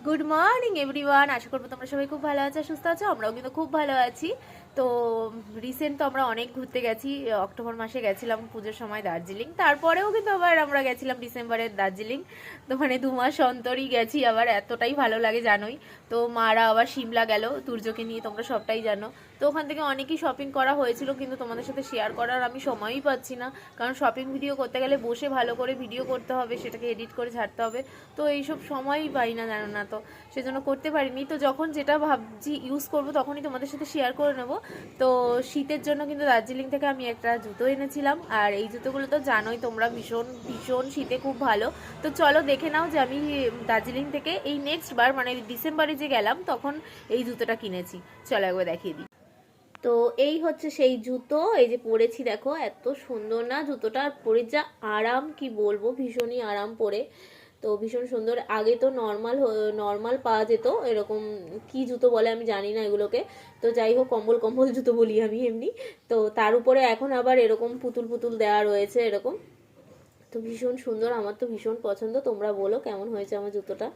Good morning everyone, আশা করবো তোমরা সবাই খুব ভালো আছো, সুস্থ আছো। আমরাও কিন্তু খুব ভালো আছি। তো রিসেন্ট তো আমরা অনেক ঘুরতে গেছি। অক্টোবর মাসে গেছিলাম পুজোর সময় দার্জিলিং, তারপরেও কিন্তু আবার আমরা গেছিলাম ডিসেম্বরের দার্জিলিং। তো মানে 2 মাস অন্তরই গেছি, আবার এতটাই ভালো লাগে জানোই। তো মারা আবার সিমলা গেল তুর্যকে নিয়ে, তোমরা সবটাই জানো। তো ওখান থেকে অনেকই শপিং করা হয়েছিল, কিন্তু তোমাদের সাথে শেয়ার করার আমি সময়ই পাচ্ছি না। কারণ শপিং ভিডিও করতে গেলে বসে ভালো করে ভিডিও করতে হবে, সেটাকে এডিট করে ছাড়তে হবে। তো এইসব সময়ই পাই না, জানো না। তো সেজন্য করতে পারিনি। তো যখন যেটা ভাবছি ইউজ করব তখনই তোমাদের সাথে শেয়ার করে নেব। তো শীতের জন্য কিন্তু দার্জিলিং থেকে আমি একটা জুতো এনেছিলাম, আর এই জুতোগুলো তো জানোই তোমরা, ভীষণ ভীষণ শীতে খুব ভালো। তো চলো দেখে নাও যে আমি দার্জিলিং থেকে এই নেক্সট বার মানে ডিসেম্বরে যে গেলাম তখন এই জুতোটা কিনেছি। চলো একবার দেখিয়ে দিই। তো এই হচ্ছে সেই জুতো, এই যে পরেছি দেখো, এত সুন্দর না জুতোটা, আর পরে যা আরাম কি বলবো, ভীষণই আরাম পরে। তো ভীষণ সুন্দর। আগে তো নর্মাল নর্মাল পাওয়া যেত এরকম, কি জুতো বলে আমি জানি না এগুলোকে। তো যাই হোক, কম্বল কম্বল জুতো বলি আমি এমনি। তো তার উপরে এখন আবার এরকম পুতুল পুতুল দেওয়া রয়েছে এরকম। তো ভীষণ সুন্দর, আমার তো ভীষণ পছন্দ। তোমরা বলো কেমন হয়েছে আমার জুতোটা।